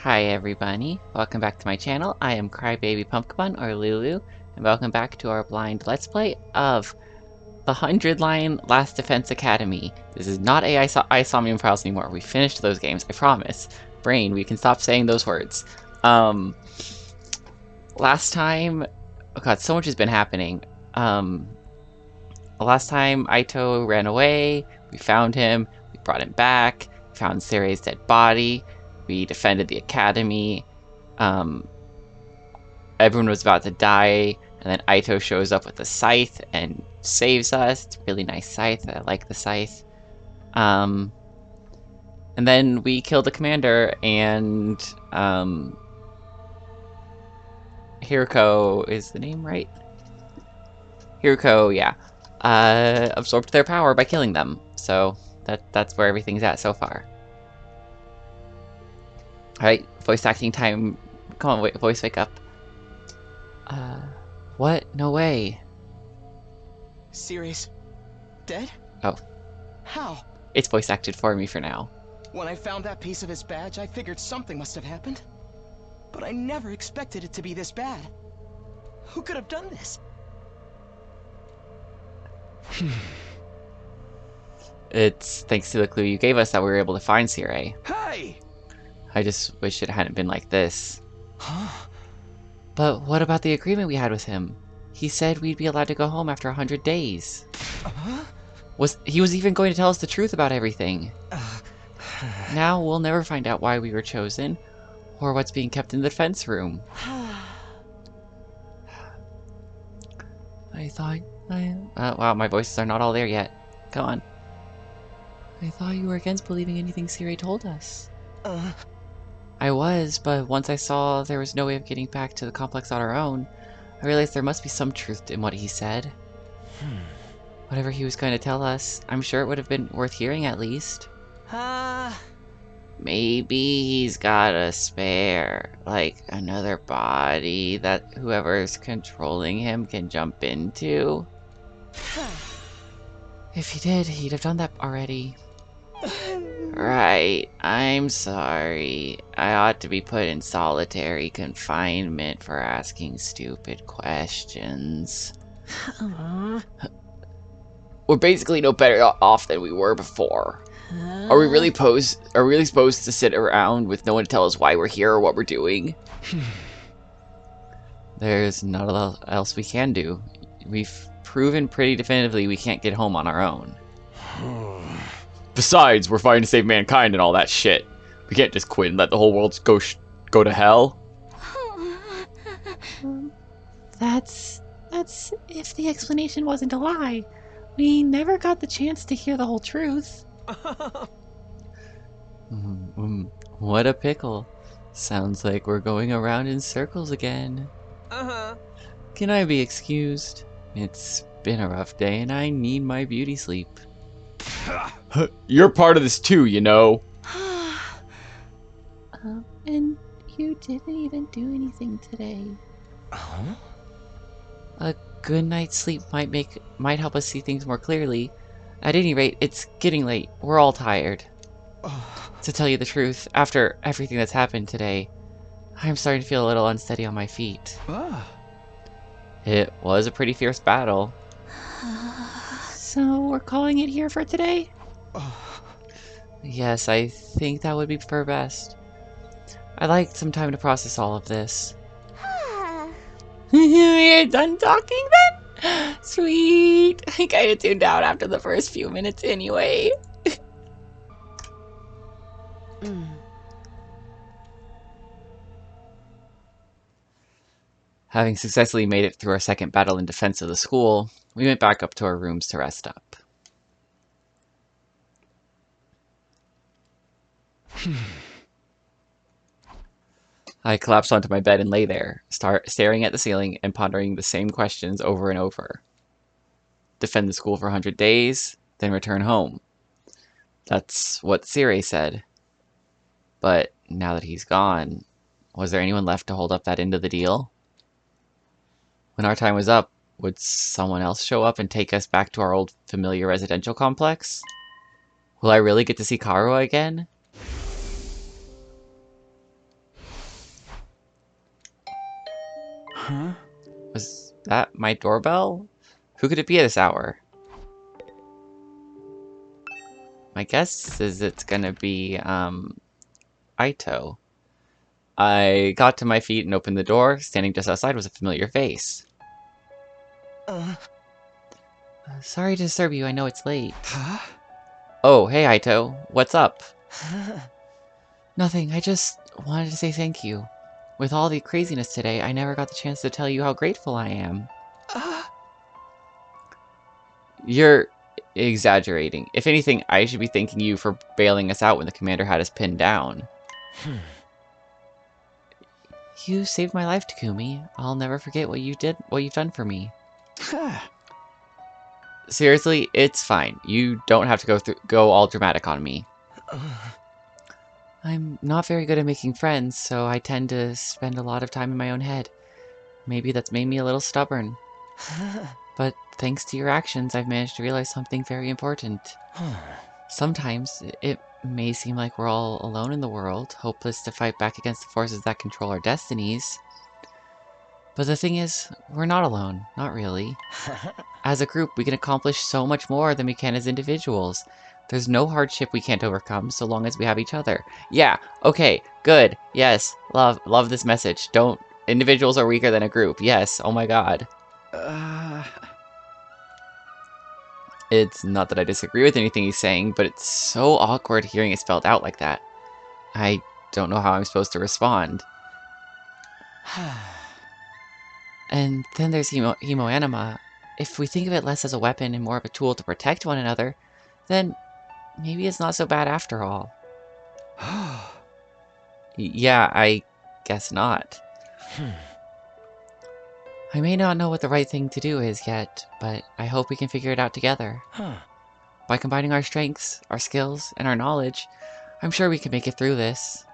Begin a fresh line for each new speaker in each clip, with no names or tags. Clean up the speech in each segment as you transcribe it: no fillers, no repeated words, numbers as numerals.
Hi everybody, welcome back to my channel. I am Crybaby Pumpkin or Lulu, and welcome back to our blind Let's Play of the 100-line Last Defense Academy. This is not Isomnium Files anymore. We finished those games, I promise. Brain, we can stop saying those words. Last time... Oh god, so much has been happening. Last time Aito ran away, we found him, we brought him back, found Serei's dead body, we defended the academy, everyone was about to die, and then Aito shows up with a scythe and saves us. It's a really nice scythe, I like the scythe. And then we killed the commander, and Hiriko is the name, right? Hiriko, yeah. Absorbed their power by killing them. So that's where everything's at so far. Alright, voice acting time. Come on, voice wake up. What? No way.
Serei's dead?
Oh.
How?
It's voice acted for me for now.
When I found that piece of his badge, I figured something must have happened. But I never expected it to be this bad. Who could have done this?
It's thanks to the clue you gave us that we were able to find Sirei.
Hey!
I just wish it hadn't been like this.
Huh?
But what about the agreement we had with him? He said we'd be allowed to go home after 100 days. He was even going to tell us the truth about everything. Now we'll never find out why we were chosen, or what's being kept in the defense room. Wow, my voices are not all there yet. Come on. I thought you were against believing anything Sirei told us. I was, but once I saw there was no way of getting back to the complex on our own, I realized there must be some truth in what he said. Whatever he was going to tell us, I'm sure it would have been worth hearing at least. Maybe he's got a spare, like another body that whoever's controlling him can jump into. If he did, he'd have done that already. Right, I'm sorry. I ought to be put in solitary confinement for asking stupid questions. We're basically no better off than we were before. Are we really supposed to sit around with no one to tell us why we're here or what we're doing? There's not a lot else we can do. We've proven pretty definitively we can't get home on our own. Besides, we're fighting to save mankind and all that shit. We can't just quit and let the whole world go to hell. That's if the explanation wasn't a lie. We never got the chance to hear the whole truth. What a pickle. Sounds like we're going around in circles again. Can I be excused? It's been a rough day and I need my beauty sleep. You're part of this too, you know. And you didn't even do anything today. A good night's sleep might help us see things more clearly. At any rate, it's getting late. We're all tired. To tell you the truth, after everything that's happened today, I'm starting to feel a little unsteady on my feet. It was a pretty fierce battle. So we're calling it here for today? Yes, I think that would be for best. I'd like some time to process all of this. You're done talking then? Sweet. I kinda tuned out after the first few minutes anyway. Having successfully made it through our second battle in defense of the school, we went back up to our rooms to rest up. I collapsed onto my bed and lay there, staring at the ceiling and pondering the same questions over and over. Defend the school for 100 days, then return home. That's what Sirei said. But now that he's gone, was there anyone left to hold up that end of the deal? When our time was up, would someone else show up and take us back to our old familiar residential complex? Will I really get to see Karuha again?
Huh?
Was that my doorbell? Who could it be at this hour? My guess is it's gonna be, Aito. I got to my feet and opened the door. Standing just outside was a familiar face. Sorry to disturb you, I know it's late.
Huh?
Oh, hey Aito. What's up? Nothing, I just wanted to say thank you. With all the craziness today, I never got the chance to tell you how grateful I am. You're exaggerating. If anything, I should be thanking you for bailing us out when the commander had us pinned down. You saved my life, Takumi. I'll never forget what you've done for me. Seriously, it's fine. You don't have to go all dramatic on me. I'm not very good at making friends, so I tend to spend a lot of time in my own head. Maybe that's made me a little stubborn. But thanks to your actions, I've managed to realize something very important. Sometimes it may seem like we're all alone in the world, hopeless to fight back against the forces that control our destinies. But the thing is, we're not alone. Not really. As a group, we can accomplish so much more than we can as individuals. There's no hardship we can't overcome so long as we have each other. Yeah, okay, good, yes, love this message. Don't, individuals are weaker than a group. Yes, oh my god. It's not that I disagree with anything he's saying, but it's so awkward hearing it spelled out like that. I don't know how I'm supposed to respond. And then there's Hemoanima. If we think of it less as a weapon and more of a tool to protect one another, then maybe it's not so bad after all. Yeah, I guess not. I may not know what the right thing to do is yet, but I hope we can figure it out together. By combining our strengths, our skills, and our knowledge, I'm sure we can make it through this.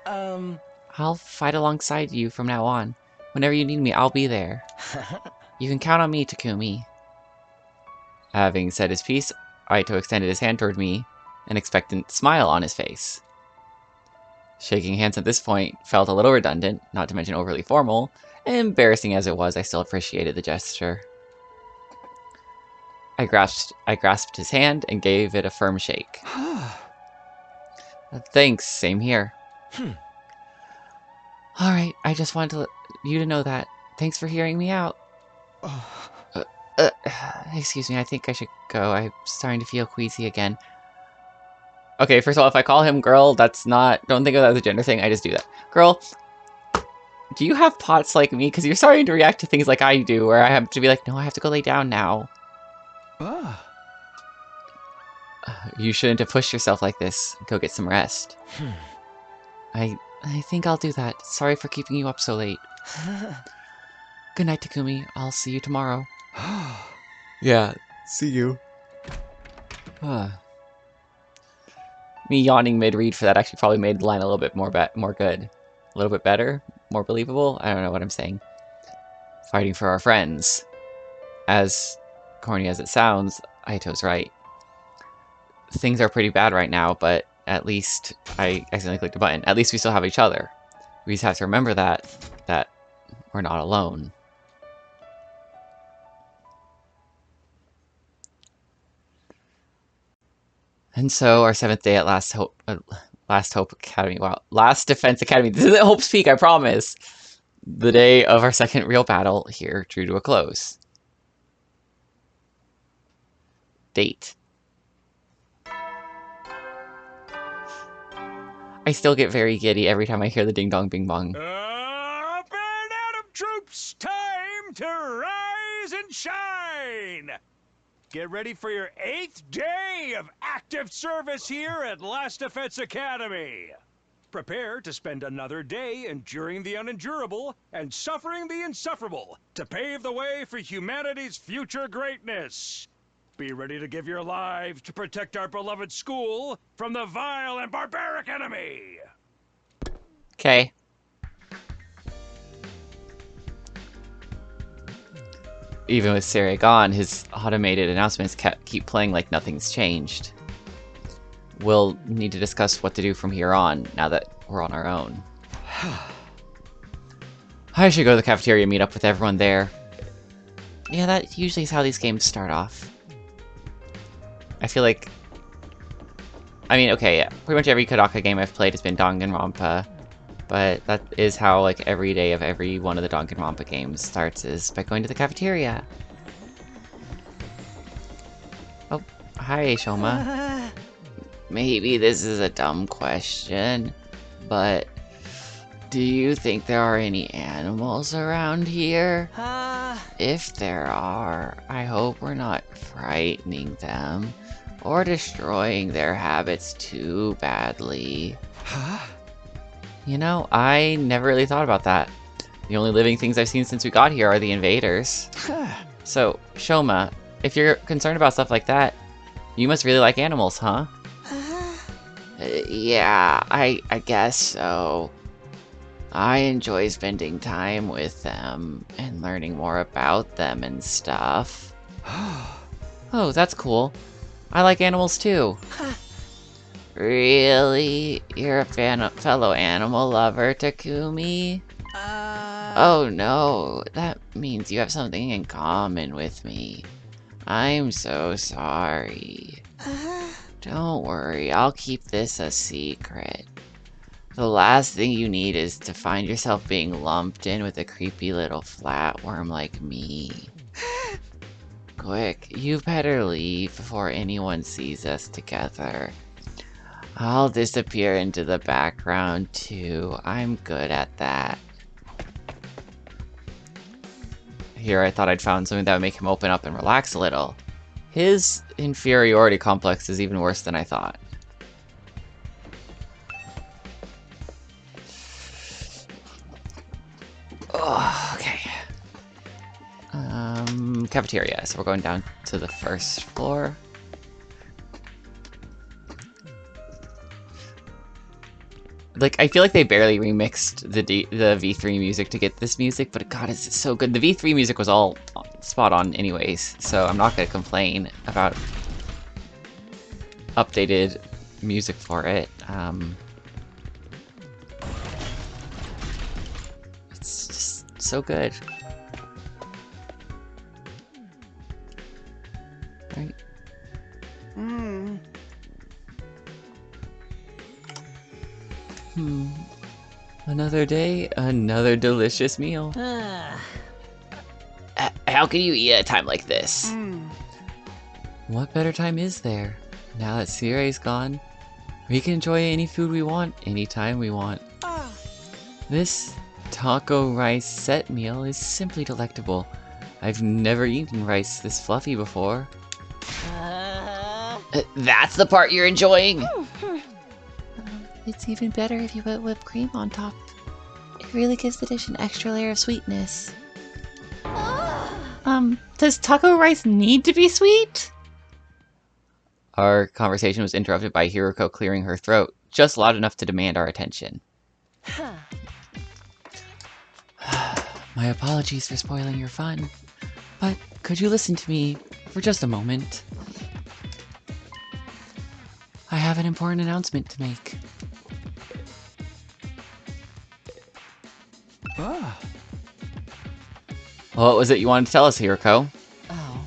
I'll fight alongside you from now on. Whenever you need me, I'll be there. You can count on me, Takumi. Having said his piece, Aito extended his hand toward me, an expectant smile on his face. Shaking hands at this point felt a little redundant, not to mention overly formal. Embarrassing as it was, I still appreciated the gesture. I grasped his hand and gave it a firm shake. Thanks, same here. Alright, I just wanted you to know that. Thanks for hearing me out. Excuse me, I think I should go. I'm starting to feel queasy again. Okay, first of all, if I call him girl, that's not... Don't think of that as a gender thing, I just do that. Girl, do you have POTS like me? Because you're starting to react to things like I do, where I have to be like, no, I have to go lay down now. You shouldn't have pushed yourself like this. Go get some rest. I think I'll do that. Sorry for keeping you up so late. Good night, Takumi. I'll see you tomorrow. Yeah, see you. Me yawning mid-read for that actually probably made the line a little bit more good. A little bit better? More believable? I don't know what I'm saying. Fighting for our friends. As corny as it sounds, Aito's right. Things are pretty bad right now, but at least I accidentally clicked a button. At least we still have each other. We just have to remember that we're not alone. And so our 7th day at Last Hope Academy. Wow, Last Defense Academy. This isn't Hope's Peak, I promise. The day of our second real battle here drew to a close. Date. I still get very giddy every time I hear the ding dong bing bong.
Up and Atom troops, time to rise and shine! Get ready for your 8th day of active service here at Last Defense Academy. Prepare to spend another day enduring the unendurable and suffering the insufferable to pave the way for humanity's future greatness. Be ready to give your lives to protect our beloved school from the vile and barbaric enemy.
Okay. Even with Seria gone, his automated announcements keep playing like nothing's changed. We'll need to discuss what to do from here on, now that we're on our own. I should go to the cafeteria and meet up with everyone there. Yeah, that usually is how these games start off. I feel like... I mean, okay, yeah, pretty much every Kodaka game I've played has been Danganronpa. But that is how, like, every day of every one of the Danganronpa games starts, is by going to the cafeteria. Oh, hi, Shoma. Maybe this is a dumb question, but do you think there are any animals around here? If there are, I hope we're not frightening them or destroying their habits too badly.
Huh?
You know, I never really thought about that. The only living things I've seen since we got here are the invaders. So, Shoma, if you're concerned about stuff like that, you must really like animals, huh? Yeah, I guess so. I enjoy spending time with them and learning more about them and stuff. Oh, that's cool. I like animals too. Really? You're a fellow animal lover, Takumi? Oh no, that means you have something in common with me. I'm so sorry. Don't worry, I'll keep this a secret. The last thing you need is to find yourself being lumped in with a creepy little flatworm like me. Quick, you better leave before anyone sees us together. I'll disappear into the background too. I'm good at that. Here I thought I'd found something that would make him open up and relax a little. His inferiority complex is even worse than I thought. Oh, okay. Cafeteria. So we're going down to the first floor. Like, I feel like they barely remixed the V3 music to get this music, but god, it's so good. The V3 music was all spot on anyways, so I'm not gonna complain about updated music for it. It's just so good. Right. Another day, another delicious meal. How can you eat at a time like this? What better time is there? Now that Sire's gone, we can enjoy any food we want, anytime we want. This taco rice set meal is simply delectable. I've never eaten rice this fluffy before. That's the part you're enjoying? It's even better if you put whipped cream on top. It really gives the dish an extra layer of sweetness. Does taco rice need to be sweet? Our conversation was interrupted by Hiroko clearing her throat, just loud enough to demand our attention. My apologies for spoiling your fun, but could you listen to me for just a moment? I have an important announcement to make. What was it you wanted to tell us, Hiroko? Oh.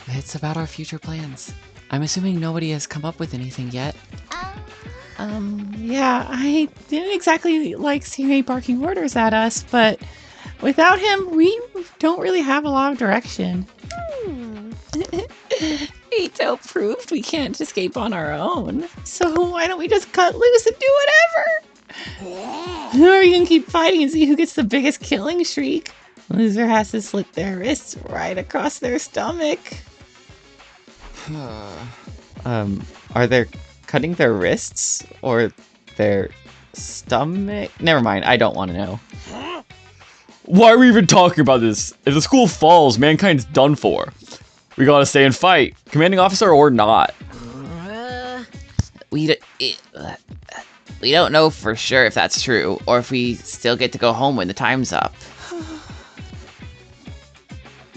It's about our future plans. I'm assuming nobody has come up with anything yet.
Yeah, I didn't exactly like Sirei barking orders at us, but without him, we don't really have a lot of direction. Ito proved we can't escape on our own. So why don't we just cut loose and do whatever? Or we can keep fighting and see who gets the biggest killing streak. Loser has to slit their wrists right across their stomach.
Are they cutting their wrists or their stomach? Never mind, I don't want to know.
Why are we even talking about this? If the school falls, mankind's done for. We gotta stay and fight, commanding officer or not.
We don't know for sure if that's true, or if we still get to go home when the time's up.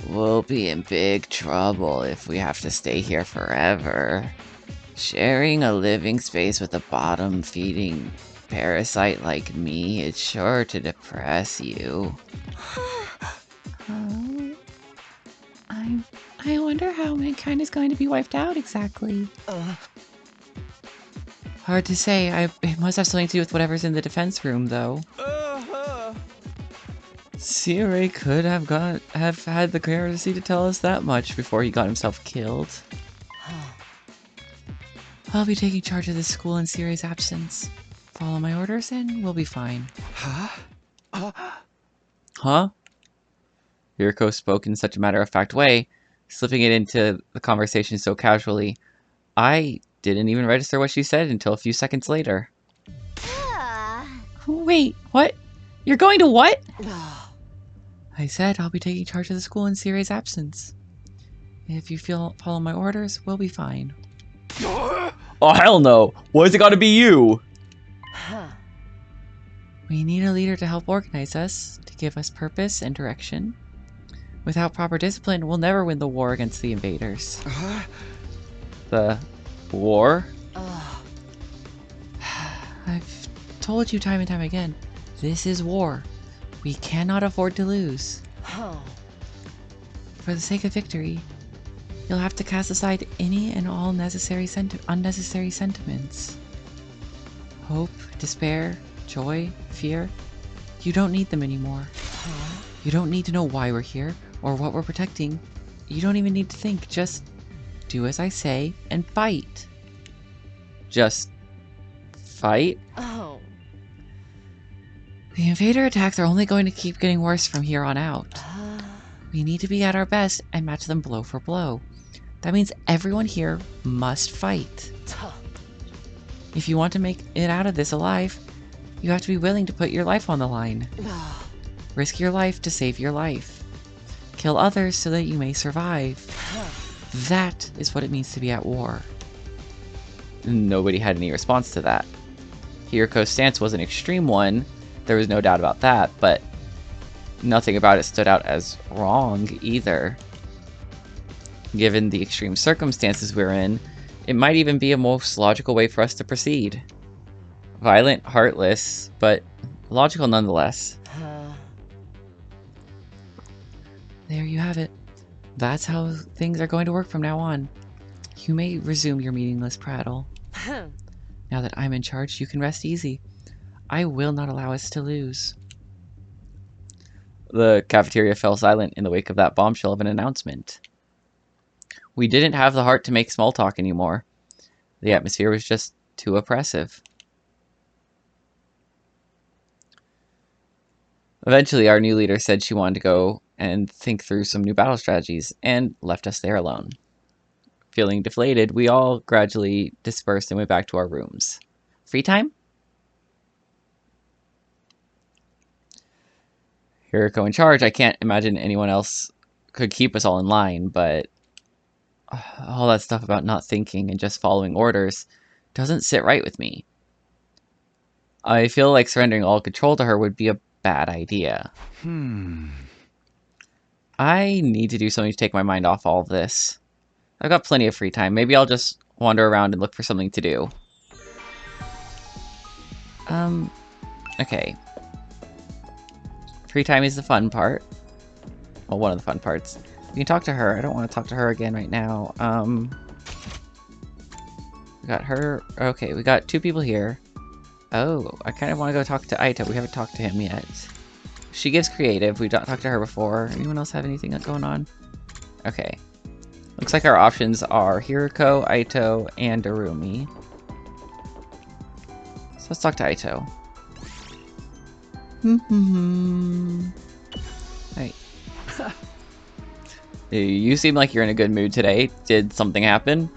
We'll be in big trouble if we have to stay here forever. Sharing a living space with a bottom-feeding parasite like me, it's sure to depress you.
Oh, I wonder how mankind is going to be wiped out exactly.
Hard to say. It must have something to do with whatever's in the defense room, though. Siri could have had the courtesy to tell us that much before he got himself killed. I'll be taking charge of this school in Siri's absence. Follow my orders and we'll be fine. Huh? Yuriko spoke in such a matter-of-fact way, slipping it into the conversation so casually. I didn't even register what she said until a few seconds later.
Wait, what? You're going to what?
I said I'll be taking charge of the school in Siri's absence. If you follow my orders, we'll be fine. Oh, hell no! Why's it gotta be you? We need a leader to help organize us, to give us purpose and direction. Without proper discipline, we'll never win the war against the invaders. The war? I've told you time and time again, this is war. We cannot afford to lose. For the sake of victory, you'll have to cast aside any and all unnecessary sentiments. Hope, despair, joy, fear. You don't need them anymore. You don't need to know why we're here or what we're protecting. You don't even need to think. Just do as I say and fight. Just fight? The invader attacks are only going to keep getting worse from here on out. We need to be at our best and match them blow for blow. That means everyone here must fight. If you want to make it out of this alive, you have to be willing to put your life on the line. Risk your life to save your life. Kill others so that you may survive. That is what it means to be at war. Nobody had any response to that. Hiriko's stance was an extreme one, there was no doubt about that, but nothing about it stood out as wrong either. Given the extreme circumstances we're in, it might even be a most logical way for us to proceed. Violent, heartless, but logical nonetheless. There you have it. That's how things are going to work from now on. You may resume your meaningless prattle. Now that I'm in charge, you can rest easy. I will not allow us to lose. The cafeteria fell silent in the wake of that bombshell of an announcement. We didn't have the heart to make small talk anymore. The atmosphere was just too oppressive. Eventually, our new leader said she wanted to go and think through some new battle strategies, and left us there alone. Feeling deflated, we all gradually dispersed and went back to our rooms. Free time? Hiriko in charge. I can't imagine anyone else could keep us all in line, but all that stuff about not thinking and just following orders doesn't sit right with me. I feel like surrendering all control to her would be a bad idea. I need to do something to take my mind off all of this. I've got plenty of free time. Maybe I'll just wander around and look for something to do. Okay. Free time is the fun part. Well, one of the fun parts. We can talk to her. I don't want to talk to her again right now. We got her. Okay, we got two people here. Oh, I kind of want to go talk to Aito. We haven't talked to him yet. She gives creative. We've not talked to her before. Anyone else have anything going on? Okay. Looks like our options are Hiriko, Aito, and Arumi. So let's talk to Aito. Hey. You seem like you're in a good mood today. Did something happen?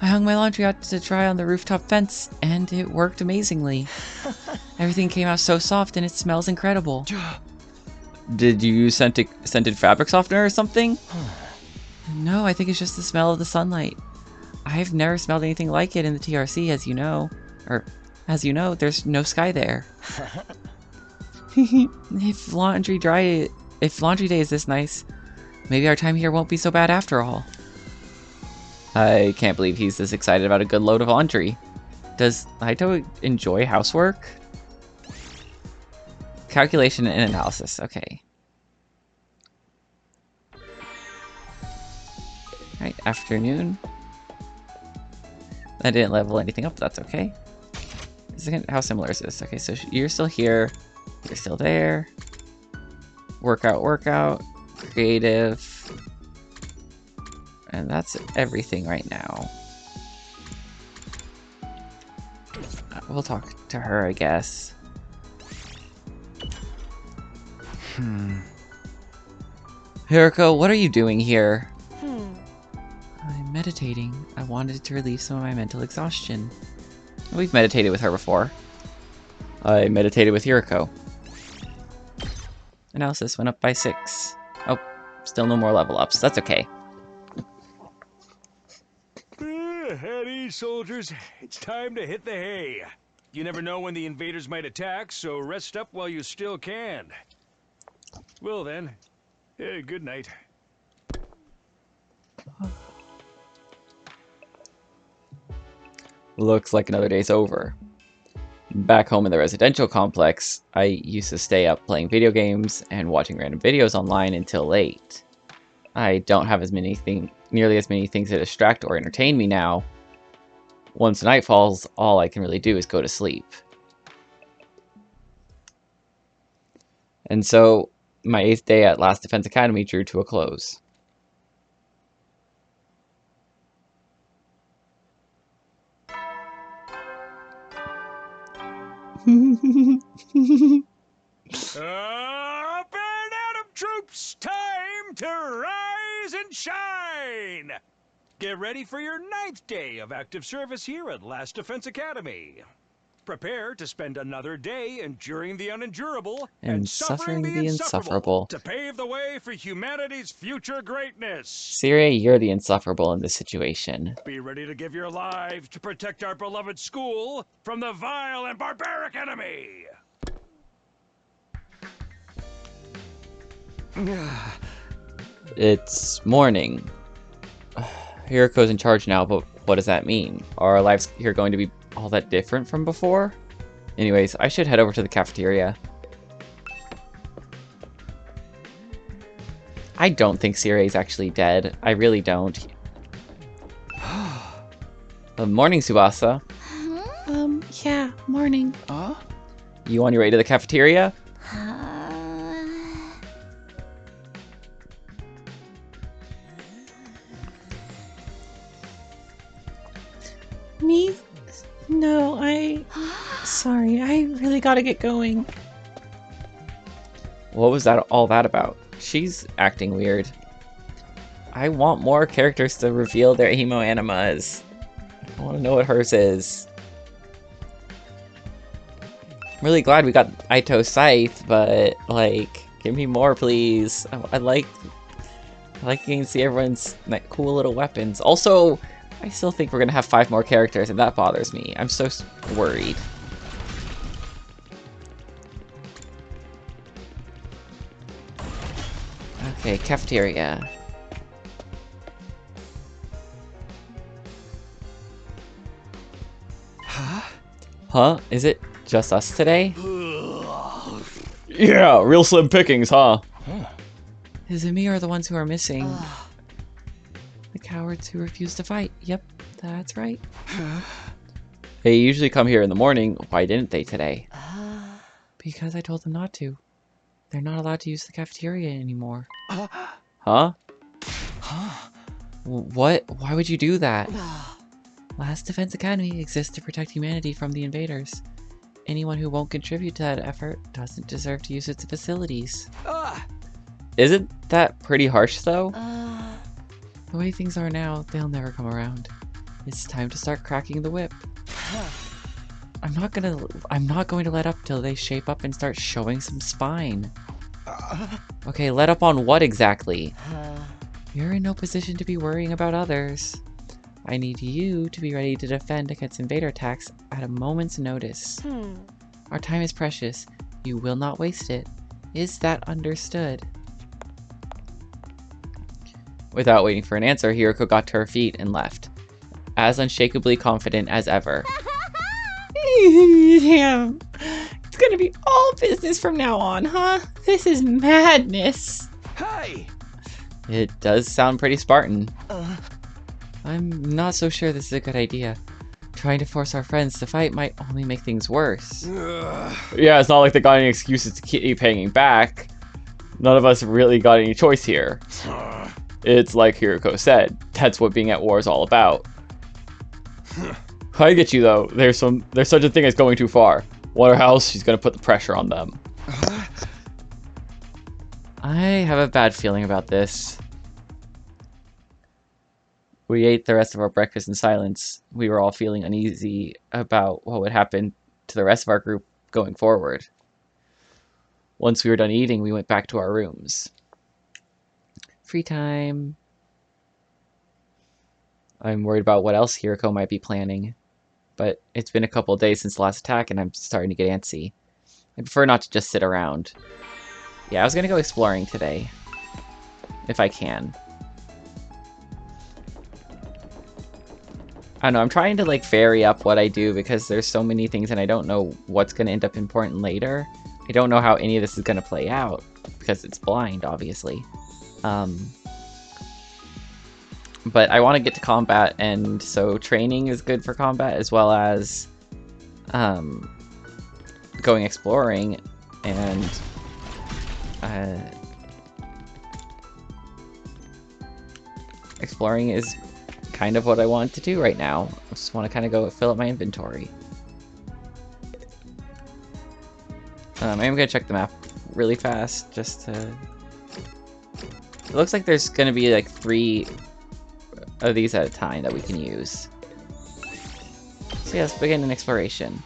I hung my laundry out to dry on the rooftop fence, and it worked amazingly. Everything came out so soft, and it smells incredible. Did you use scented fabric softener or something? No, I think it's just the smell of the sunlight. I've never smelled anything like it in the TRC, as you know. Or, as you know, there's no sky there. If laundry day is this nice, maybe our time here won't be so bad after all. I can't believe he's this excited about a good load of laundry. Does Naito enjoy housework? Calculation and analysis. Okay. Alright, afternoon. I didn't level anything up, but that's okay. How similar is this? Okay, so you're still here. You're still there. Workout. Creative. And that's everything right now. We'll talk to her, I guess. Hiroko, what are you doing here? I'm meditating. I wanted to relieve some of my mental exhaustion. We've meditated with her before. I meditated with Hiroko. Analysis went up by 6. Oh, still no more level ups. That's okay.
At ease, soldiers. It's time to hit the hay. You never know when the invaders might attack, so rest up while you still can. Well then, good night.
Looks like another day's over. Back home in the residential complex, I used to stay up playing video games and watching random videos online until late. I don't have nearly as many things to distract or entertain me now. Once night falls, all I can really do is go to sleep. And so, my 8th day at Last Defense Academy drew to a close.
Up and Adam troops! Time to rise and shine! Get ready for your 9th day of active service here at Last Defense Academy. Prepare to spend another day enduring the unendurable
And suffering the insufferable.
to pave the way for humanity's future greatness.
Siri, you're the insufferable in this situation.
Be ready to give your lives to protect our beloved school from the vile and barbaric enemy.
It's morning. Hiroko's in charge now, but what does that mean? Are our lives here going to be all that different from before? Anyways, I should head over to the cafeteria. I don't think Siri is actually dead. I really don't. Good morning, Tsubasa.
Yeah, morning.
You on your way to the cafeteria?
Me? No, sorry, I really gotta get going.
What was all that about? She's acting weird. I want more characters to reveal their emo animas. I want to know what hers is. I'm really glad we got Aito's Scythe, but, like, give me more, please. I like getting to see everyone's like, cool little weapons. Also, I still think we're gonna have 5 more characters, and that bothers me. I'm so worried. Okay, cafeteria. Huh? Is it just us today?
Yeah, real slim pickings, huh?
Is it me or the ones who are missing? The cowards who refuse to fight. Yep, that's right. They usually come here in the morning. Why didn't they today? Because I told them not to. They're not allowed to use the cafeteria anymore. Huh? What? Why would you do that? Last Defense Academy exists to protect humanity from the invaders. Anyone who won't contribute to that effort doesn't deserve to use its facilities. Isn't that pretty harsh, though? The way things are now, they'll never come around. It's time to start cracking the whip. I'm not going to let up till they shape up and start showing some spine. Okay, let up on what exactly? You're in no position to be worrying about others. I need you to be ready to defend against invader attacks at a moment's notice. Our time is precious. You will not waste it. Is that understood? Without waiting for an answer, Hiroko got to her feet and left, as unshakably confident as ever.
Damn. It's gonna be all business from now on, huh? This is madness.
Hey!
It does sound pretty Spartan.
Uh,
I'm not so sure this is a good idea. Trying to force our friends to fight might only make things worse.
Yeah, it's not like they got any excuses to keep hanging back. None of us really got any choice here. It's like Hiroko said, that's what being at war is all about. I get you though, there's such a thing as going too far. Wonder how else she's gonna put the pressure on them.
I have a bad feeling about this. We ate the rest of our breakfast in silence. We were all feeling uneasy about what would happen to the rest of our group going forward. Once we were done eating, we went back to our rooms. Free time. I'm worried about what else Hiroko might be planning. But it's been a couple of days since the last attack, and I'm starting to get antsy. I prefer not to just sit around. Yeah, I was gonna go exploring today. If I can. I don't know, I'm trying to like vary up what I do because there's so many things and I don't know what's going to end up important later. I don't know how any of this is going to play out because it's blind, obviously. But I want to get to combat, and so training is good for combat as well as going exploring, and exploring is kind of what I want to do right now. I just want to kind of go fill up my inventory. I am going to check the map really fast just to... It looks like there's going to be like 3 of these at a time that we can use. So yeah, let's begin an exploration.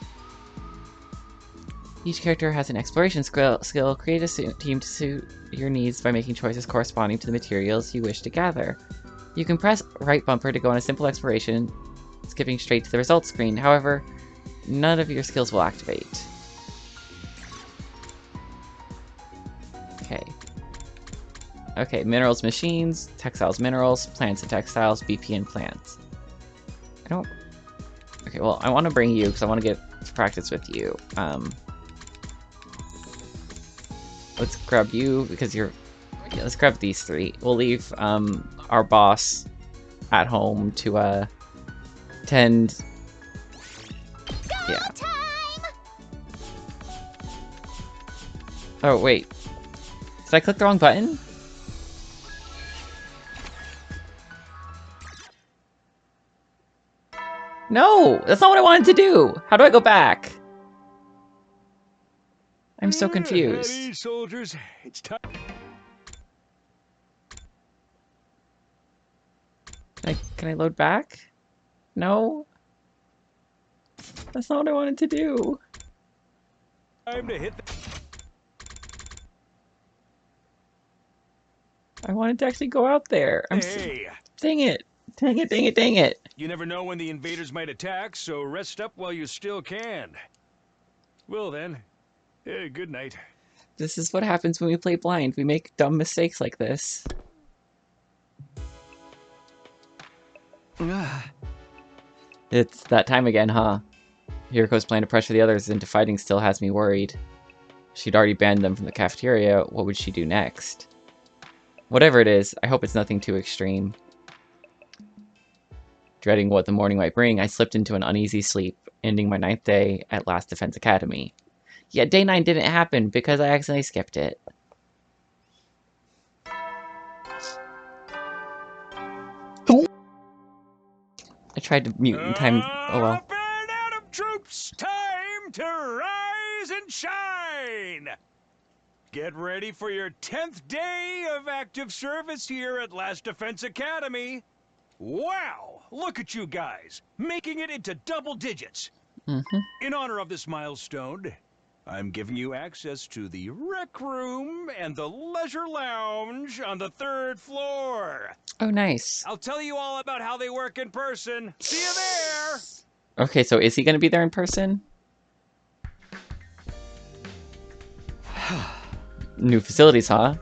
Each character has an exploration skill. Create a team to suit your needs by making choices corresponding to the materials you wish to gather. You can press right bumper to go on a simple exploration, skipping straight to the results screen. However, none of your skills will activate. Okay. Okay, minerals, machines, textiles, minerals, plants and textiles, BP and plants. I don't... Okay, well, I want to bring you because I want to get to practice with you. Let's grab you because you're... Yeah, let's grab these 3. We'll leave our boss at home to tend. Yeah. Oh wait, did I click the wrong button? No, that's not what I wanted to do. How do I go back? I'm so confused.
Ready, soldiers, it's time.
Can I load back? No? That's not what I wanted to do.
Time to hit
I wanted to actually go out there.
Hey,
Dang it. Dang it, dang it, dang it.
you never know when the invaders might attack, so rest up while you still can. Well then, good night.
This is what happens when we play blind. We make dumb mistakes like this. It's that time again, huh? Hiroko's plan to pressure the others into fighting still has me worried. She'd already banned them from the cafeteria. What would she do next? Whatever it is, I hope it's nothing too extreme. Dreading what the morning might bring, I slipped into an uneasy sleep, ending my 9th day at Last Defense Academy. Yet day 9 didn't happen because I accidentally skipped it. I tried to mute in time. Oh well.
Burn out of troops! Time to rise and shine! Get ready for your 10th day of active service here at Last Defense Academy. Wow! Look at you guys, making it into double digits. In honor of this milestone, I'm giving you access to the rec room and the leisure lounge on the 3rd floor.
Oh, nice.
I'll tell you all about how they work in person. See you there!
Okay, so is he going to be there in person? New facilities, huh?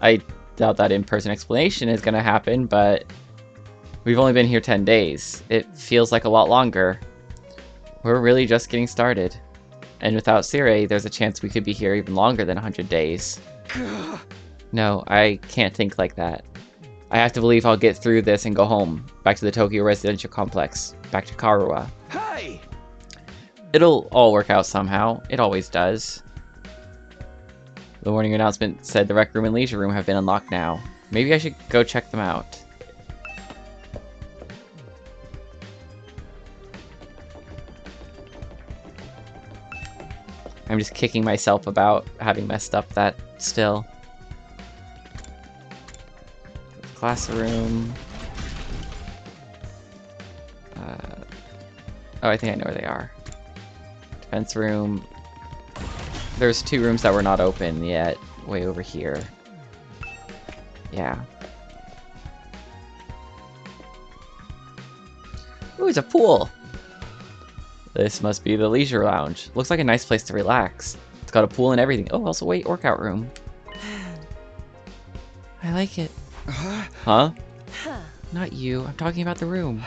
I doubt that in-person explanation is going to happen, but we've only been here 10 days. It feels like a lot longer. We're really just getting started. And without Cirei, there's a chance we could be here even longer than 100 days. No, I can't think like that. I have to believe I'll get through this and go home. Back to the Tokyo residential complex. Back to Karuwa.
Hey!
It'll all work out somehow. It always does. The warning announcement said the rec room and leisure room have been unlocked now. Maybe I should go check them out. I'm just kicking myself about having messed up that still. Classroom. Oh, I think I know where they are. Defense room. There's 2 rooms that were not open yet. Way over here. Yeah. Ooh, it's a pool! This must be the leisure lounge. Looks like a nice place to relax. It's got a pool and everything. Oh, also wait, workout room. I like it. Huh? Not you. I'm talking about the room.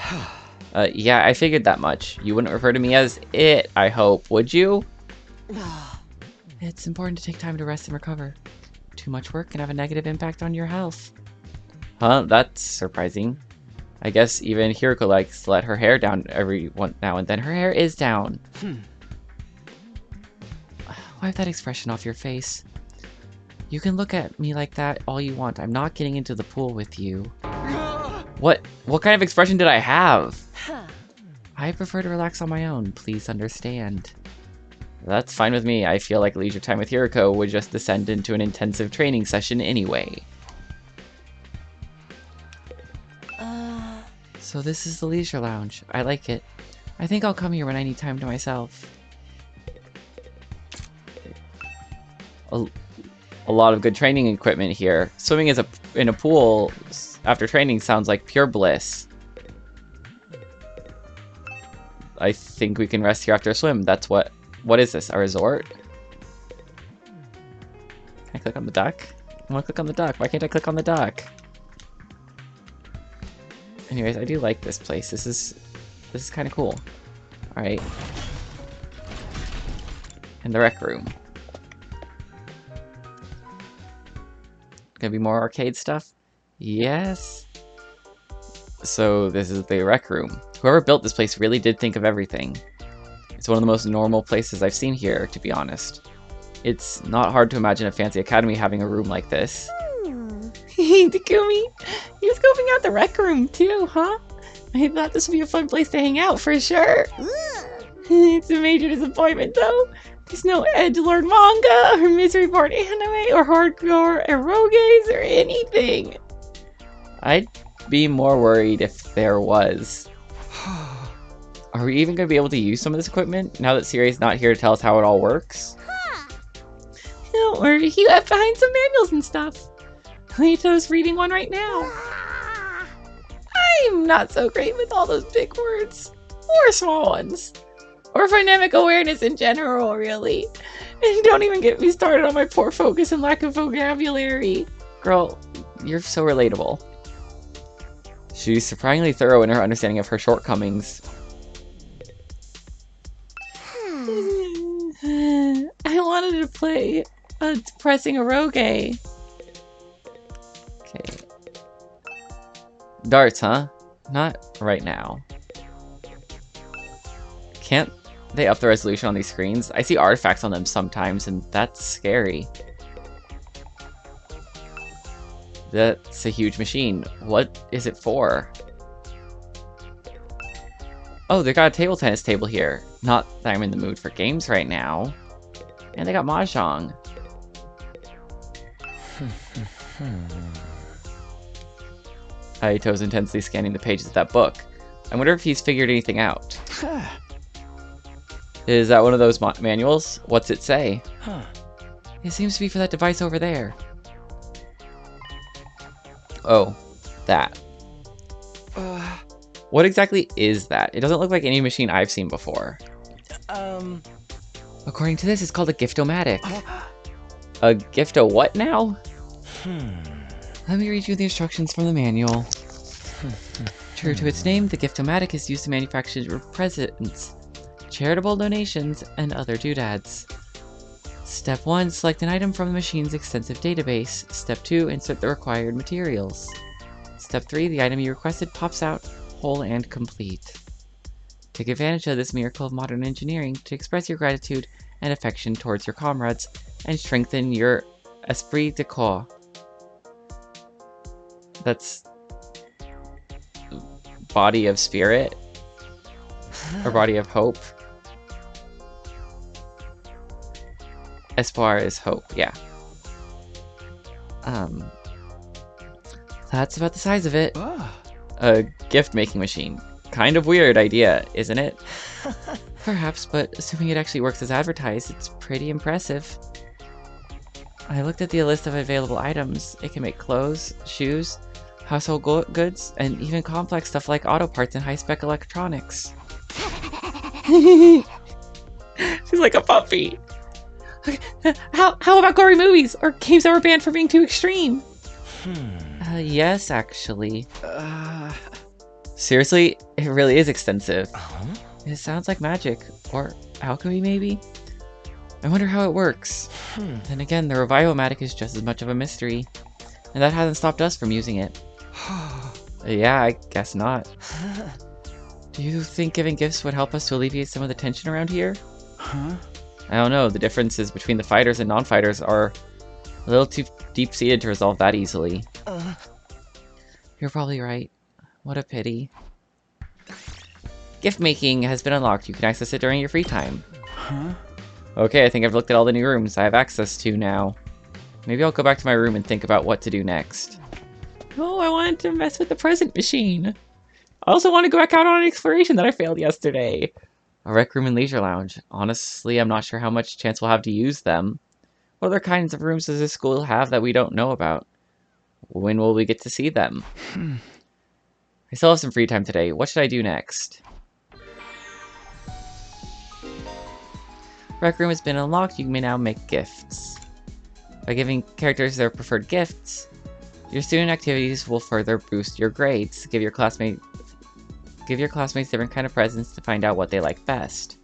Yeah, I figured that much. You wouldn't refer to me as it, I hope, would you? It's important to take time to rest and recover. Too much work can have a negative impact on your health. Huh? That's surprising. I guess even Hiroko likes to let her hair down every now and then. Her hair is down. Wipe that expression off your face. You can look at me like that all you want. I'm not getting into the pool with you. What kind of expression did I have? I prefer to relax on my own. Please understand. That's fine with me. I feel like leisure time with Hiroko would just descend into an intensive training session anyway. So this is the leisure lounge. I like it. I think I'll come here when I need time to myself. A lot of good training equipment here. Swimming in a pool after training sounds like pure bliss. I think we can rest here after a swim. That's what is this? A resort? Can I click on the duck? I want to click on the duck. Why can't I click on the duck? Anyways, I do like this place. This is kind of cool. All right. And the rec room. Gonna be more arcade stuff? Yes. So this is the rec room. Whoever built this place really did think of everything. It's one of the most normal places I've seen here, to be honest. It's not hard to imagine a fancy academy having a room like this.
Takumi, he was scoping out the rec room too, huh? I thought this would be a fun place to hang out for sure. It's a major disappointment though. There's no edgelord manga, or misery board anime, or hardcore eroges, or anything.
I'd be more worried if there was. Are we even going to be able to use some of this equipment now that Cirei's not here to tell us how it all works?
Don't worry, he left behind some manuals and stuff. Leito's reading one right now. I'm not so great with all those big words. Or small ones. Or phonemic awareness in general, really. And don't even get me started on my poor focus and lack of vocabulary.
Girl, you're so relatable. She's surprisingly thorough in her understanding of her shortcomings.
I wanted to play a depressing eroge.
Okay. Darts, huh? Not right now. Can't they up the resolution on these screens? I see artifacts on them sometimes, and that's scary. That's a huge machine. What is it for? Oh, they got a table tennis table here. Not that I'm in the mood for games right now. And they got mahjong. Hayato's intensely scanning the pages of that book. I wonder if he's figured anything out. Is that one of those manuals? What's it say? It seems to be for that device over there. Oh, that. What exactly is that? It doesn't look like any machine I've seen before. According to this, it's called a Giftomatic. A Gifto what now? Let me read you the instructions from the manual. True to its name, the Giftomatic is used to manufacture presents. charitable donations, and other doodads. Step 1. Select an item from the machine's extensive database. Step 2. Insert the required materials. Step 3. The item you requested pops out, whole and complete. Take advantage of this miracle of modern engineering to express your gratitude and affection towards your comrades and strengthen your esprit de corps. That's body of spirit or body of hope. Espoir is hope, yeah. That's about the size of it. A gift making machine. Kind of weird idea, isn't it? Perhaps, but assuming it actually works as advertised, it's pretty impressive. I looked at the list of available items. It can make clothes, shoes, household goods, and even complex stuff like auto parts and high-spec electronics. She's like a puppy. How about gory movies or games that were banned for being too extreme? Yes, actually. Seriously, it really is extensive. It sounds like magic, or alchemy maybe? I wonder how it works. Then again, the Revivomatic is just as much of a mystery, and that hasn't stopped us from using it. Yeah, I guess not. Do you think giving gifts would help us to alleviate some of the tension around here? I don't know, the differences between the fighters and non-fighters are a little too deep-seated to resolve that easily. You're probably right. What a pity. Gift making has been unlocked. You can access it during your free time. Okay, I think I've looked at all the new rooms I have access to now. Maybe I'll go back to my room and think about what to do next.
Oh, I wanted to mess with the present machine. I also want to go back out on an exploration that I failed yesterday.
A rec room and leisure lounge. Honestly, I'm not sure how much chance we'll have to use them. What other kinds of rooms does this school have that we don't know about? When will we get to see them? I still have some free time today. What should I do next? Rec room has been unlocked. You may now make gifts. By giving characters their preferred gifts, your student activities will further boost your grades. Give your classmates different kind of presents to find out what they like best.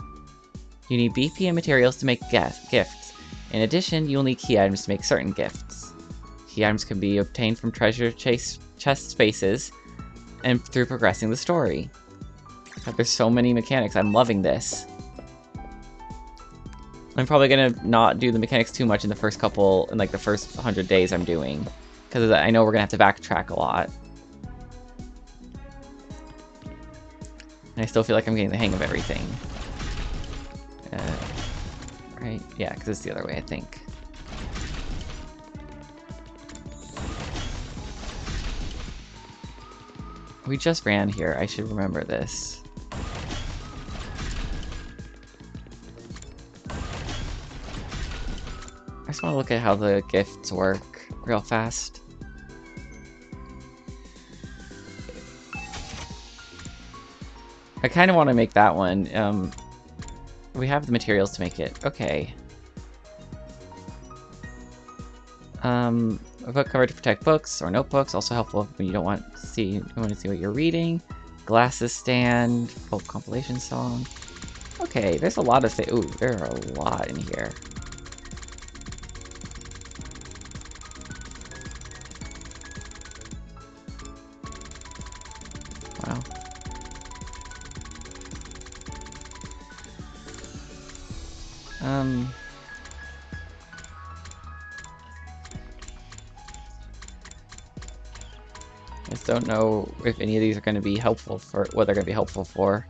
You need BP and materials to make gifts. In addition, you'll need key items to make certain gifts. Key items can be obtained from treasure chest spaces and through progressing the story. God, there's so many mechanics. I'm loving this. I'm probably gonna not do the mechanics too much in the first 100 days I'm doing, because I know we're gonna have to backtrack a lot. And I still feel like I'm getting the hang of everything. Right? Yeah, because it's the other way, I think. We just ran here. I should remember this. I just want to look at how the gifts work real fast. I kind of want to make that one. We have the materials to make it. Okay. A book cover to protect books or notebooks, also helpful when you don't want to see what you're reading. Glasses stand, folk compilation song. Okay, there's a lot of things. Ooh, there are a lot in here. Wow. I just don't know if any of these are going to be helpful for what they're going to be helpful for.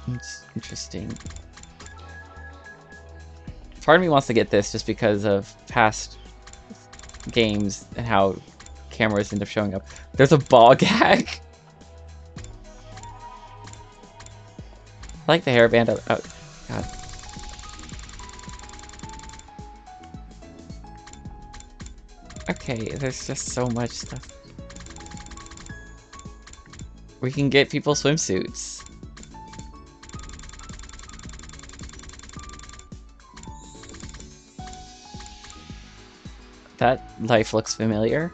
It's interesting. Part of me wants to get this just because of past games and how cameras end up showing up. There's a ball gag. I like the hairband. Oh, God. Okay, there's just so much stuff. We can get people swimsuits. That life looks familiar.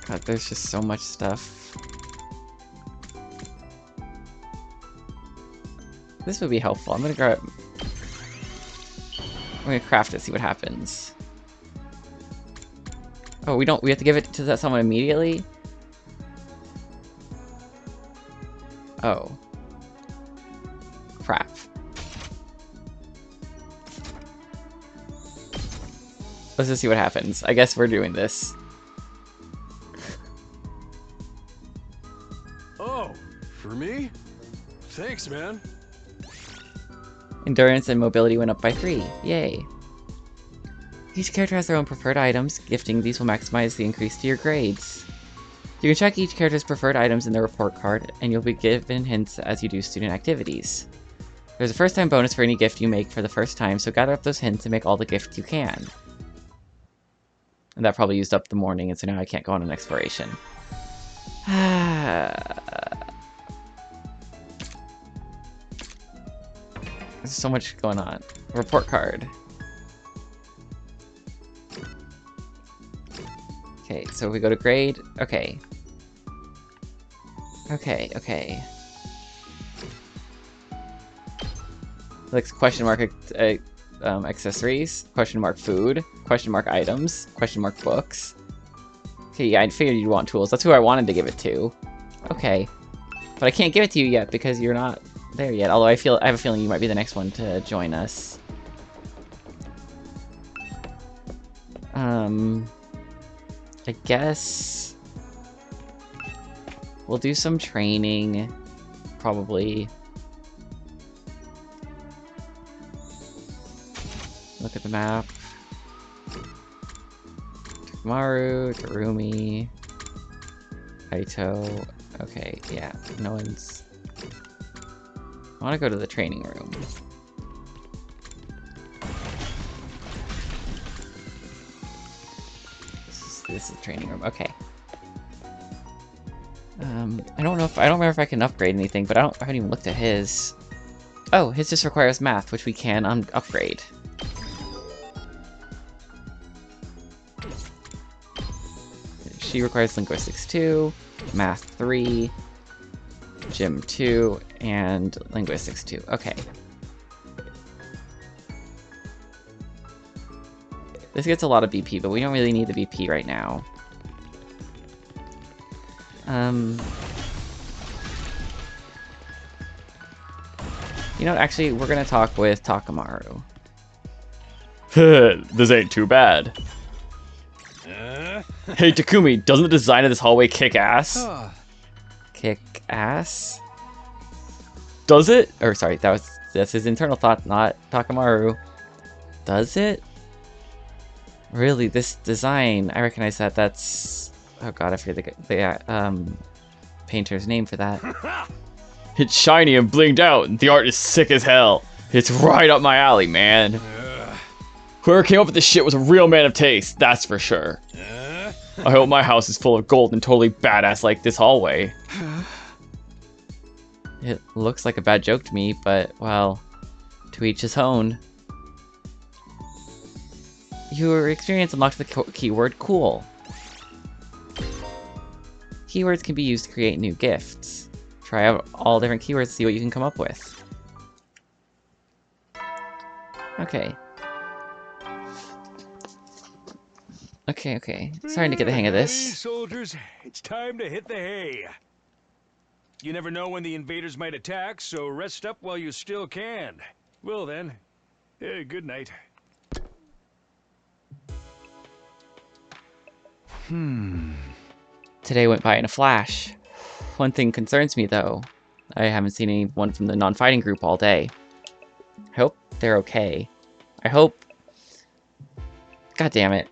God, there's just so much stuff. This would be helpful. I'm gonna craft it, see what happens. Oh, we have to give it to someone immediately? Oh. Crap. Let's just see what happens. I guess we're doing this.
Oh, for me? Thanks, man.
Endurance and mobility went up by 3. Yay. Each character has their own preferred items. Gifting these will maximize the increase to your grades. You can check each character's preferred items in their report card, and you'll be given hints as you do student activities. There's a first-time bonus for any gift you make for the first time, so gather up those hints and make all the gifts you can. And that probably used up the morning, and so now I can't go on an exploration. There's so much going on. Report card. Okay, so we go to grade. Okay. Okay. Like question mark accessories, question mark food, question mark items, question mark books. Okay, yeah, I figured you'd want tools. That's who I wanted to give it to. Okay. But I can't give it to you yet because you're not there yet. Although I have a feeling you might be the next one to join us. I guess we'll do some training, probably. Look at the map. Maru, Tarumi, Kaito. Okay, yeah, no one's... I want to go to the training room. This is the training room. Okay. I don't remember if I can upgrade anything, but I haven't even looked at his. Oh, his just requires math, which we can upgrade. She requires linguistics 2, math 3, gym 2, and linguistics 2. Okay. This gets a lot of BP, but we don't really need the BP right now. You know what, actually, we're gonna talk with Takamaru.
This ain't too bad. Hey Takumi, doesn't the design of this hallway kick ass?
Kick ass?
Does it?
Or sorry, that's his internal thought, not Takamaru. Does it? Really, this design, I recognize that. That's... Oh god, I forget the painter's name for that.
It's shiny and blinged out, and the art is sick as hell. It's right up my alley, man. Whoever came up with this shit was a real man of taste, that's for sure. I hope my house is full of gold and totally badass like this hallway.
It looks like a bad joke to me, but, well, to each his own. Your experience unlocked the keyword cool. Keywords can be used to create new gifts. Try out all different keywords to see what you can come up with. Okay. Okay. Starting to get the hang of
Ready,
this.
soldiers, it's time to hit the hay. You never know when the invaders might attack, so rest up while you still can. Well then, good night.
Today went by in a flash. One thing concerns me, though. I haven't seen anyone from the non-fighting group all day. I hope they're okay. I hope... God damn it.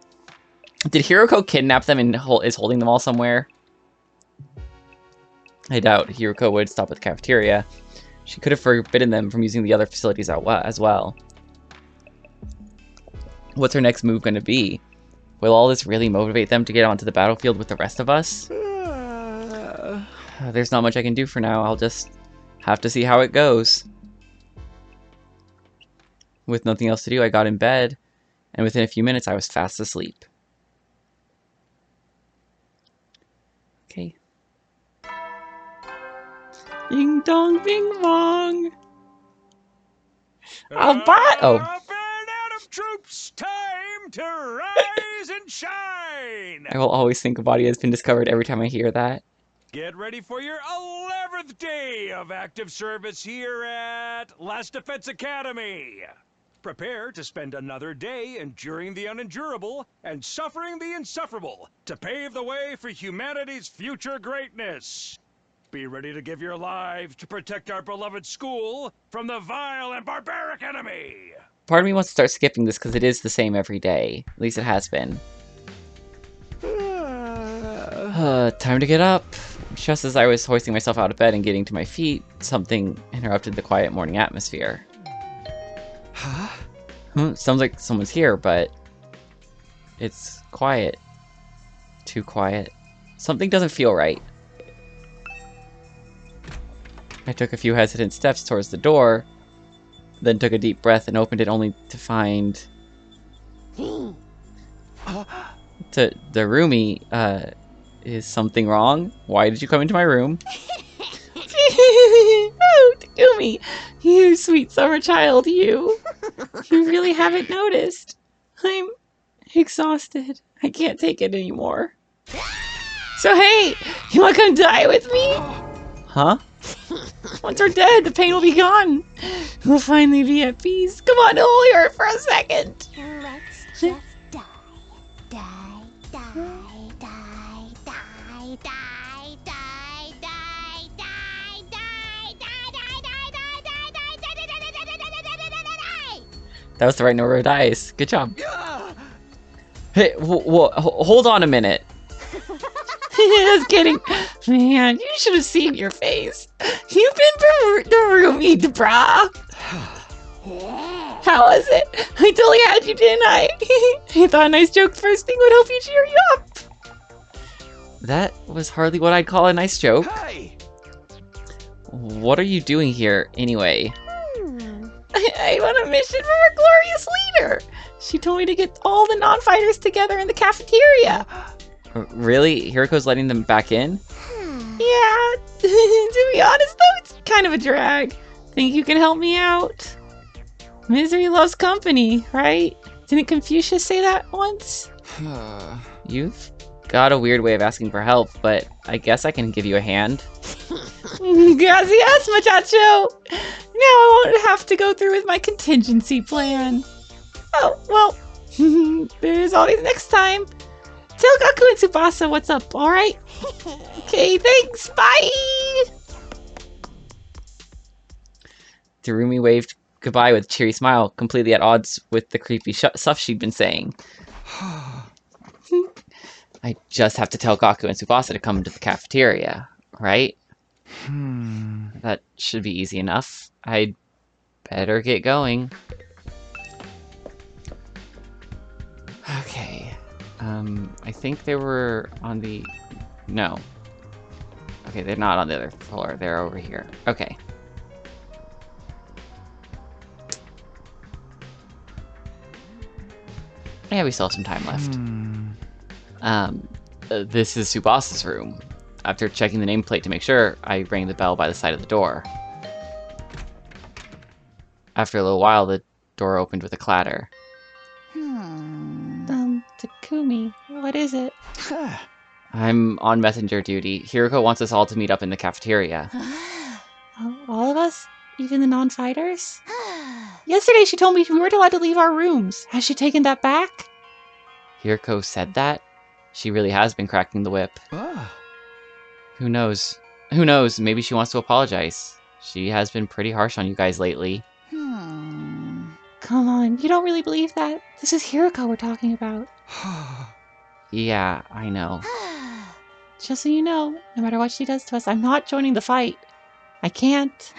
Did Hiroko kidnap them and is holding them all somewhere? I doubt Hiroko would stop at the cafeteria. She could have forbidden them from using the other facilities as well. What's her next move going to be? Will all this really motivate them to get onto the battlefield with the rest of us? There's not much I can do for now. I'll just have to see how it goes. With nothing else to do, I got in bed, and within a few minutes I was fast asleep.
Okay. Ding dong, bing bong. I'll buy. Oh.
Up and Atom Troops, time to rise and shine!
I will always think a body has been discovered every time I hear that.
Get ready for your 11th day of active service here at Last Defense Academy. Prepare to spend another day enduring the unendurable and suffering the insufferable to pave the way for humanity's future greatness. Be ready to give your lives to protect our beloved school from the vile and barbaric enemy.
Part of me wants to start skipping this because it is the same every day. At least it has been. Time to get up. Just as I was hoisting myself out of bed and getting to my feet, something interrupted the quiet morning atmosphere.
Huh?
Sounds like someone's here, but it's quiet. Too quiet. Something doesn't feel right. I took a few hesitant steps towards the door, then took a deep breath and opened it only to find... Rumi, is something wrong? Why did you come into my room?
Oh, Takumi, you sweet summer child, you. You really haven't noticed. I'm exhausted. I can't take it anymore. So hey, you want to come die with me?
Huh?
Once we're dead, the pain will be gone. We'll finally be at peace. Come on, hold her for a second.
Let's just die. Die, die, die, die, die, die, die, die, die, die.
That was the right number of dice. Good job. Hey, hold on a minute.
Just kidding. Man, you should have seen your face. You've been Rumi, brah. How was it? I totally had you, didn't I? I thought a nice joke first thing would help you cheer you up.
That was hardly what I'd call a nice joke.
Hey!
What are you doing here, anyway?
I'm on a mission from our glorious leader. She told me to get all the non-fighters together in the cafeteria.
Really? Hiriko's letting them back in?
Yeah, to be honest though, it's kind of a drag. Think you can help me out? Misery loves company, right? Didn't Confucius say that once?
You've got a weird way of asking for help, but I guess I can give you a hand.
Gracias, muchacho! Now I won't have to go through with my contingency plan. Oh, well, there's always next time. Tell Gaku and Tsubasa what's up, alright? Okay, thanks, bye!
Darumi waved goodbye with a cheery smile, completely at odds with the creepy stuff she'd been saying. I just have to tell Gaku and Tsubasa to come to the cafeteria, right? That should be easy enough. I'd better get going. Okay. I think they were on the... No. Okay, they're not on the other floor. They're over here. Okay. Yeah, we still have some time left. This is Tsubasa's room. After checking the nameplate to make sure, I rang the bell by the side of the door. After a little while, the door opened with a clatter.
Takumi, what is it?
I'm on messenger duty. Hiriko wants us all to meet up in the cafeteria.
All of us? Even the non-fighters? Yesterday she told me we weren't allowed to leave our rooms. Has she taken that back?
Hiriko said that? She really has been cracking the whip. Who knows? Who knows? Maybe she wants to apologize. She has been pretty harsh on you guys lately.
Come on, you don't really believe that? This is Hiriko we're talking about.
Yeah, I know.
Just so you know, no matter what she does to us, I'm not joining the fight. I can't.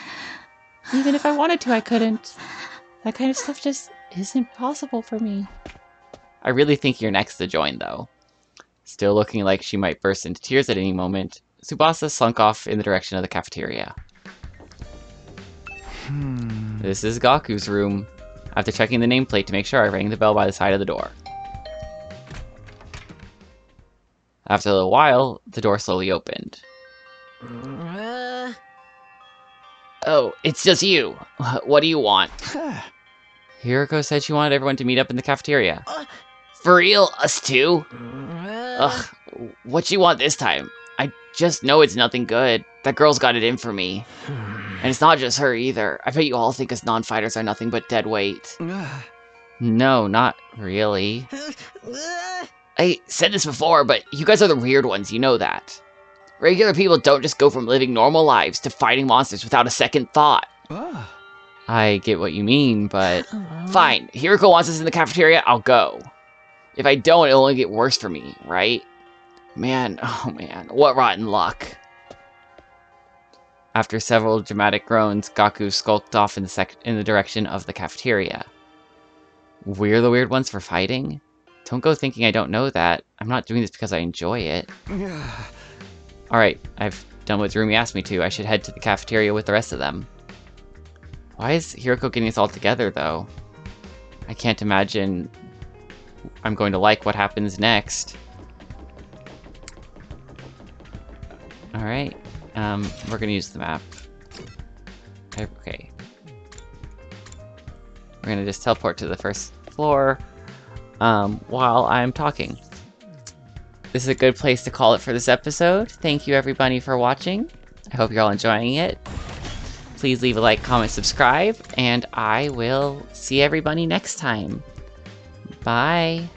Even if I wanted to, I couldn't. That kind of stuff just isn't possible for me.
I really think you're next to join, though. Still looking like she might burst into tears at any moment, Tsubasa slunk off in the direction of the cafeteria. This is Gaku's room. After checking the nameplate to make sure, I rang the bell by the side of the door. After a little while, the door slowly opened. Oh, it's just you. What do you want? Hiroko said she wanted everyone to meet up in the cafeteria. For real? Us too? Ugh, what you want this time? I just know it's nothing good. That girl's got it in for me. And it's not just her either. I bet you all think us non-fighters are nothing but dead weight. No, not really. I said this before, but you guys are the weird ones, you know that. Regular people don't just go from living normal lives to fighting monsters without a second thought. I get what you mean, but... Fine, Hiroko wants us in the cafeteria, I'll go. If I don't, it'll only get worse for me, right? Man, oh man, what rotten luck. After several dramatic groans, Gaku skulked off in the direction of the cafeteria. We're the weird ones for fighting? Don't go thinking I don't know that. I'm not doing this because I enjoy it. Alright, I've done what Zurumi asked me to. I should head to the cafeteria with the rest of them. Why is Hiroko getting us all together, though? I can't imagine I'm going to like what happens next. Alright, we're gonna use the map. Okay. We're gonna just teleport to the first floor while I'm talking. This is a good place to call it for this episode. Thank you everybody for watching. I hope you're all enjoying it. Please leave a like, comment, subscribe, and I will see everybody next time. Bye.